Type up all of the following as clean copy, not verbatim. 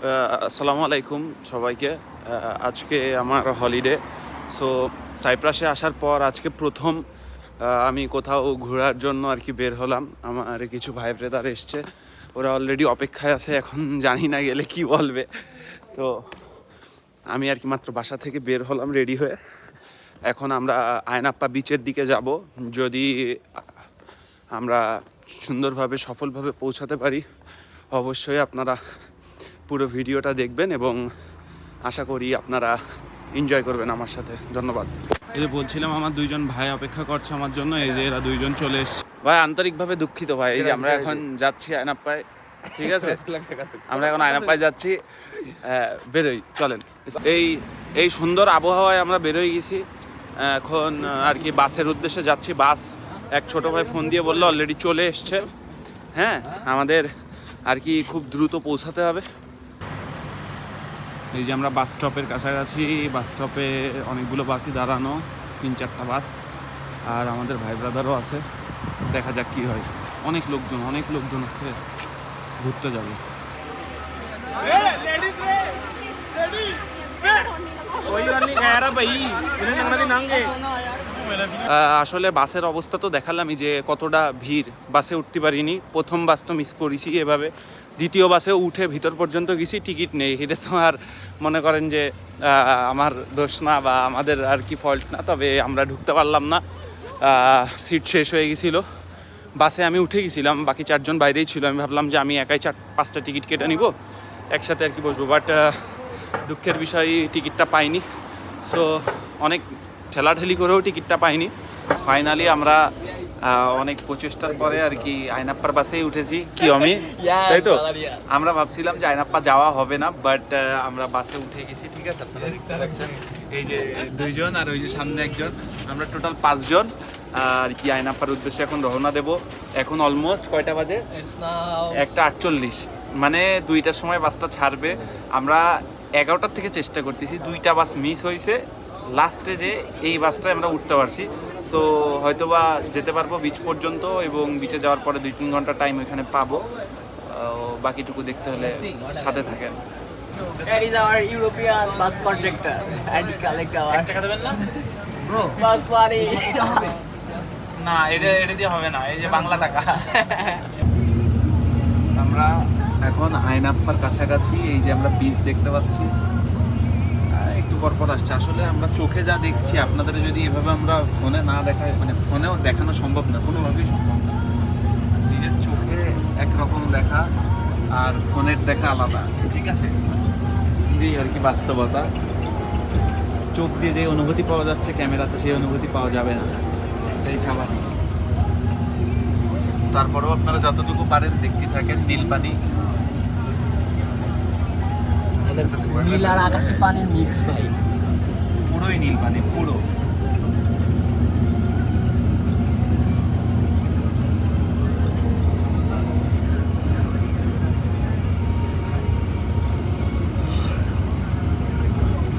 আসসালামু আলাইকুম সবাইকে। আজকে আমার হলিডে। সো সাইপ্রাসে আসার পর আজকে প্রথম আমি কোথাও ঘোরার জন্য আর কি বের হলাম। আমার কিছু ভাই ব্রাদার এসছে, ওরা অলরেডি অপেক্ষায় আছে। এখন জানি না গেলে কি বলবে। তো আমি আর কি মাত্র বাসা থেকে বের হলাম রেডি হয়ে। এখন আমরা আয়নাপ্পা বিচের দিকে যাব। যদি আমরা সুন্দরভাবে সফলভাবে পৌঁছাতে পারি, অবশ্যই আপনারা পুরো ভিডিওটা দেখবেন এবং আশা করি আপনারা এনজয় করবেন আমার সাথে। ধন্যবাদ। এই যে বলছিলাম, আমার দুইজন ভাই অপেক্ষা করছে আমার জন্য। এই যে এরা দুইজন চলে এসছে। ভাই আন্তরিকভাবে দুঃখিত ভাই, এই যে আমরা এখন যাচ্ছি আয়নাপ্পায়, ঠিক আছে? আমরা এখন আয়নাপ্পায় যাচ্ছি। বেরোই, চলেন। এই সুন্দর আবহাওয়ায় আমরা বেরোই গেছি। এখন আর কি বাসের উদ্দেশ্যে যাচ্ছি। বাস এক ছোট ভাই ফোন দিয়ে বললো অলরেডি চলে এসছে। হ্যাঁ, আমাদের আর কি খুব দ্রুত পৌঁছাতে হবে। এই যে আমরা বাস স্টপের কাছাকাছি। বাস স্টপে অনেকগুলো বাসই দাঁড়ানো, 3-4টা বাস। আর আমাদের ভাই ব্রাদারও আছে। দেখা যাক কি হয়। অনেক লোকজন আজকে ঘুরতে যাবে। আসলে বাসের অবস্থা তো দেখালামই যে কতটা ভিড়। বাসে উঠতে পারিনি, প্রথম বাস তো মিস করেছি এভাবে। দ্বিতীয় বাসে উঠে ভিতর পর্যন্ত গেছি, টিকিট নেই। এটা তো আর মনে করেন যে আমার দোষ না বা আমাদের আর কি ফল্ট না, তবে আমরা ঢুকতে পারলাম না, সিট শেষ হয়ে গেছিলো। বাসে আমি উঠে গেছিলাম, বাকি 4 জন বাইরেই ছিল। আমি ভাবলাম যে আমি একাই 4-5টা টিকিট কেটে নিব, একসাথে আর কি বসবো। বাট দুঃখের বিষয় টিকিটটা পাইনি। সো অনেক ঠেলাঠেলি করেও টিকিটটা পাইনি। ফাইনালি আমরা অনেক প্রচেষ্টার পরে আর কি আয়নাপ্পার বাসেই উঠেছি। কি আমি, তাই তো? আমরা ভাবছিলাম যে আয়নাপ্পা যাওয়া হবে না, বাট আমরা বাসে উঠে গেছি। ঠিক আছে, আপনারা দেখতে পাচ্ছেন এই যে 2 জন আর ওই যে সামনে একজন, আমরা টোটাল 5 জন আর কি আয়নাপ্পার উদ্দেশ্যে এখন রওনা দেব। এখন অলমোস্ট কয়টা বাজে? 1:48, মানে 2টার সময় বাসটা ছাড়বে। আমরা 11টার থেকে চেষ্টা করতেছি, 2টা বাস মিস হয়েছে। লাস্টে যে এই বাসটায় আমরা উঠতে পারছি। সো হয়তোবা যেতে পারবো বিচ পর্যন্ত, এবং বিচে যাওয়ার পরে 2-3 ঘন্টা টাইম ওইখানে পাবো। বাকিটুকু দেখতে হলে সাথে থাকেন। That is our European bus contractor and collect our. টাকা দেবেন না Bro, bus money. না, এটা দিয়ে হবে না, এই যে বাংলা টাকা। আমরা এখন আয়নাপ্পার কাছাকাছি। এই যে আমরা বিচ দেখতে পাচ্ছি, একটু পরপর আসছে। আসলে আমরা চোখে যা দেখছি, আপনাদের যদি এভাবে আমরা ফোনে না দেখাই, মানে ফোনেও দেখানো সম্ভব না, কোনোভাবেই সম্ভব না। নিজের চোখে একরকম দেখা আর ফোনের দেখা আলাদা, ঠিক আছে? এই আর কি বাস্তবতা। চোখ দিয়ে যে অনুভূতি পাওয়া যাচ্ছে, ক্যামেরাতে সেই অনুভূতি পাওয়া যাবে না, এটাই স্বাভাবিক। তারপরেও আপনারা যতটুকু পারেন দেখতে থাকেন। নীল পানি, নীল আর আকাশি পানি মিক্স ভাই, পুরোই নীল পানি, পুরো।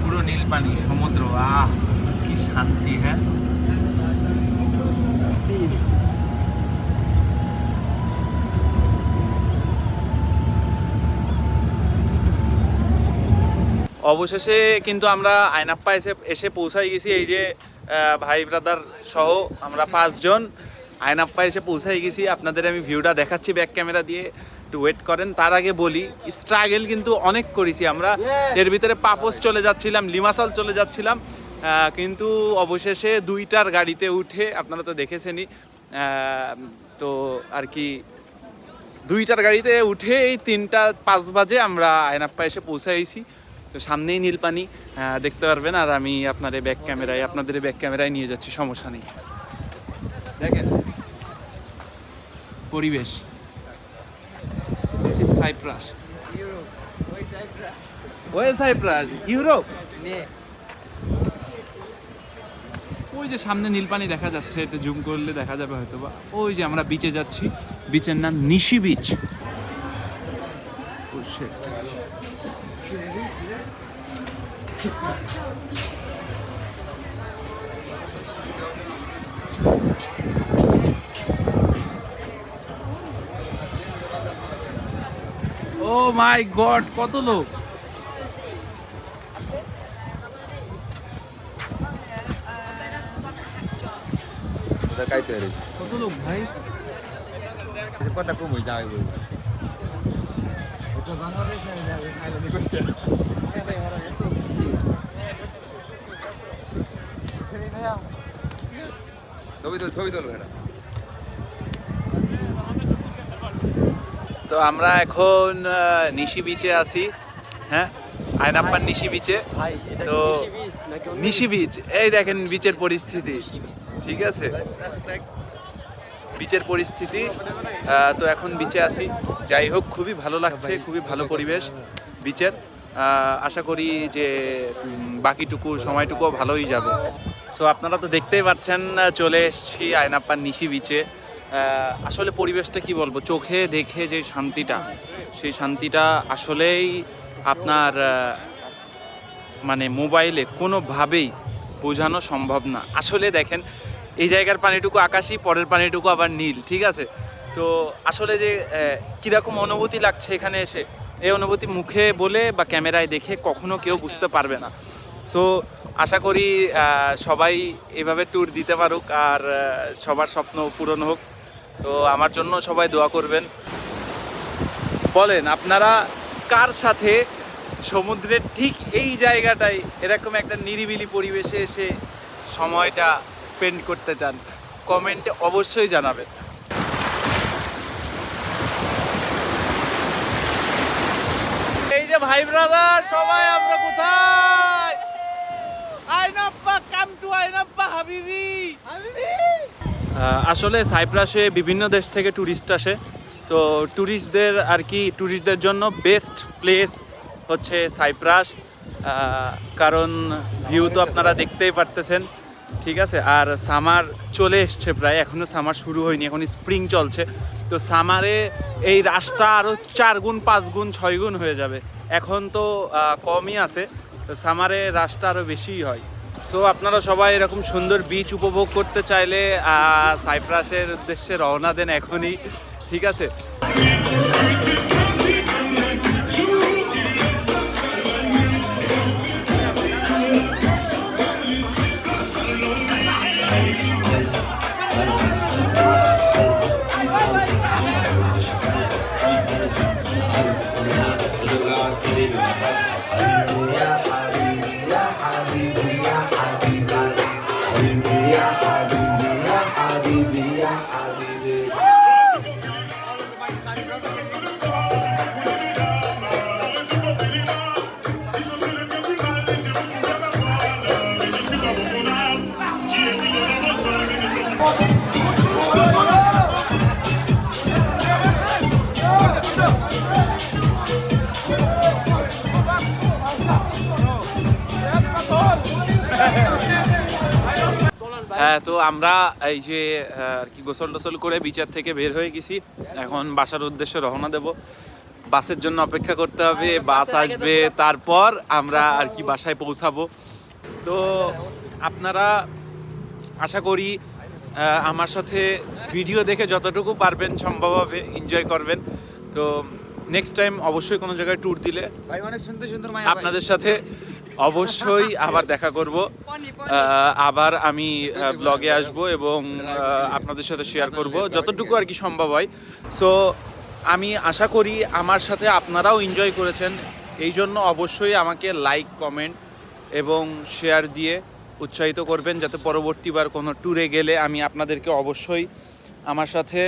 পুরো নীল পানি, সমুদ্র। কি শান্তি! হ্যাঁ, অবশেষে কিন্তু আমরা আয়নাপ্পা এসে পৌঁছাই গেছি। এই যে ভাই ব্রাদার সহ আমরা 5 জন আয়নাপ্পা এসে পৌঁছাই গেছি। আপনাদের আমি ভিউটা দেখাচ্ছি ব্যাক ক্যামেরা দিয়ে, একটু ওয়েট করেন। তার আগে বলি, স্ট্রাগল কিন্তু অনেক করেছি আমরা। এর ভিতরে পাপোস চলে যাচ্ছিলাম, লিমাসল চলে যাচ্ছিলাম, কিন্তু অবশেষে 2টার গাড়িতে উঠে, আপনারা তো দেখেছেনই, তো আর কি 2টার গাড়িতে উঠে এই 3:05 বাজে আমরা আয়নাপ্পা এসে পৌঁছাইছি। তো সামনেই নীল পানি দেখতে পারবেন। আর আমি আপনাদের ব্যাক ক্যামেরায় নিয়ে যাচ্ছি, সমস্যা নেই। দেখেন পরিবেশ। This is Cyprus. Cyprus, Europe. ওই যে সামনে নীল পানি দেখা যাচ্ছে, এটা জুম করলে দেখা যাবে হয়তোবা। ওই যে আমরা বিচে যাচ্ছি, বিচের নাম নিশি বিচ। ও ও মাই গড, কত লোক! কত লোক ভাই! কথা কমই যাই বল ছবি তোল ভেড়া। তো আমরা এখন নিশি বিচে আছি, হ্যাঁ, আয়নাপ্পার নিশি বিচে। তো নিশি বিচ, এই দেখেন বিচের পরিস্থিতি, ঠিক আছে, বিচের পরিস্থিতি। তো এখন বিচে আছি, যাই হোক খুবই ভালো লাগছে, খুবই ভালো পরিবেশ বিচের। আশা করি যে বাকিটুকু সময়টুকুও ভালোই যাবে। সো আপনারা তো দেখতেই পাচ্ছেন, চলে এসেছি আয়নাপ্পার নিশি বিচে। আসলে পরিবেশটা কি বলবো, চোখে দেখে যে শান্তিটা, সেই শান্তিটা আসলেই আপনার মানে মোবাইলে কোনোভাবেই বোঝানো সম্ভব না। আসলে দেখেন, এই জায়গার পানিটুকু আকাশি, পরের পানিটুকু আবার নীল, ঠিক আছে। তো আসলে যে কীরকম অনুভূতি লাগছে এখানে এসে, এই অনুভূতি মুখে বলে বা ক্যামেরায় দেখে কখনো কেউ বুঝতে পারবে না। সো আশা করি সবাই এভাবে ট্যুর দিতে পারুক, আর সবার স্বপ্ন পূরণ হোক। তো আমার জন্য সবাই দোয়া করবেন। বলেন আপনারা কার সাথে সমুদ্রের ঠিক এই জায়গাটায় এরকম একটা নিরিবিলি পরিবেশে এসে সময়টা স্পেন্ড করতে চান, কমেন্টে অবশ্যই জানাবেন। এই যে ভাই ব্রাদার সবাই আমরা কোথায়? আয়নাপ্পা, কাম টু আয়নাপ্পা হাবিবি। আসলে সাইপ্রাসে বিভিন্ন দেশ থেকে ট্যুরিস্ট আসে। তো ট্যুরিস্টদের জন্য বেস্ট প্লেস হচ্ছে সাইপ্রাস, কারণ ভিউ তো আপনারা দেখতেই পারতেছেন, ঠিক আছে। আর সামার চলে এসছে প্রায়, এখনও সামার শুরু হয়নি, এখন স্প্রিং চলছে। তো সামারে এই রাশটা আরও 4 গুণ 5 গুণ 6 গুণ হয়ে যাবে, এখন তো কমই আছে। তো সামারে রাশটা আরও বেশিই হয়। সো আপনারা সবাই এরকম সুন্দর বিচ উপভোগ করতে চাইলে সাইপ্রাসের উদ্দেশ্যে রওনা দেন এখনই, ঠিক আছে। হ্যাঁ, তো আমরা এই যে আর কি গোসল টোসল করে বিচার থেকে বের হয়ে গেছি, এখন বাসার উদ্দেশ্যে রওনা দেব। বাসের জন্য অপেক্ষা করতে হবে, বাস আসবে, তারপর আমরা আর কি বাসায় পৌঁছাবো। তো আপনারা আশা করি আমার সাথে ভিডিও দেখে যতটুকু পারবেন সম্ভব হবে এনজয় করবেন। তো নেক্সট টাইম অবশ্যই কোনো জায়গায় ট্যুর দিলে ভাই অনেক সুন্দর সুন্দর মায়া আপনাদের সাথে অবশ্যই আবার দেখা করব। আবার আমি ব্লগে আসব এবং আপনাদের সাথে শেয়ার করব যতটুকু আর কি সম্ভব হয়। সো আমি আশা করি আমার সাথে আপনারাও এনজয় করেছেন, এই জন্য অবশ্যই আমাকে লাইক, কমেন্ট এবং শেয়ার দিয়ে উৎসাহিত করবেন, যাতে পরবর্তীবার কোনো ট্যুরে গেলে আমি আপনাদেরকে অবশ্যই আমার সাথে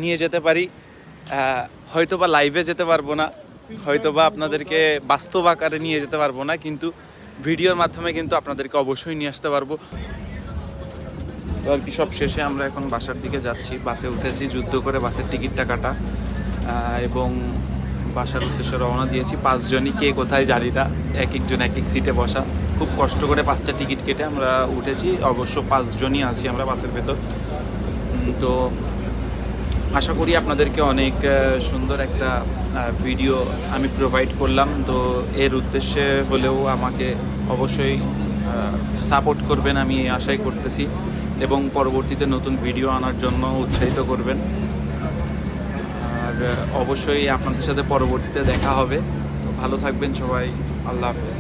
নিয়ে যেতে পারি। হয়তোবা লাইভে যেতে পারবো না, হয়তোবা আপনাদেরকে বাস্তব আকারে নিয়ে যেতে পারবো না, কিন্তু ভিডিওর মাধ্যমে কিন্তু আপনাদেরকে অবশ্যই নিয়ে আসতে পারবো। তো আর কি সব শেষে আমরা এখন বাসার দিকে যাচ্ছি, বাসে উঠেছি, যুদ্ধ করে বাসের টিকিটটা কাটা এবং বাসার উদ্দেশ্যে রওনা দিয়েছি। 5 জনই, কে কোথায় জানি না, এক একজন এক এক সিটে বসা, খুব কষ্ট করে 5টা টিকিট কেটে আমরা উঠেছি। অবশ্য 5 জনই আছি আমরা বাসের ভেতর। তো আশা করি আপনাদেরকে অনেক সুন্দর একটা ভিডিও আমি প্রোভাইড করলাম। তো এর উদ্দেশ্যে হলেও আমাকে অবশ্যই সাপোর্ট করবেন, আমি আশাই করতেছি, এবং পরবর্তীতে নতুন ভিডিও আনার জন্য উৎসাহিত করবেন। আর অবশ্যই আপনাদের সাথে পরবর্তীতে দেখা হবে। তো ভালো থাকবেন সবাই, আল্লাহ হাফেজ।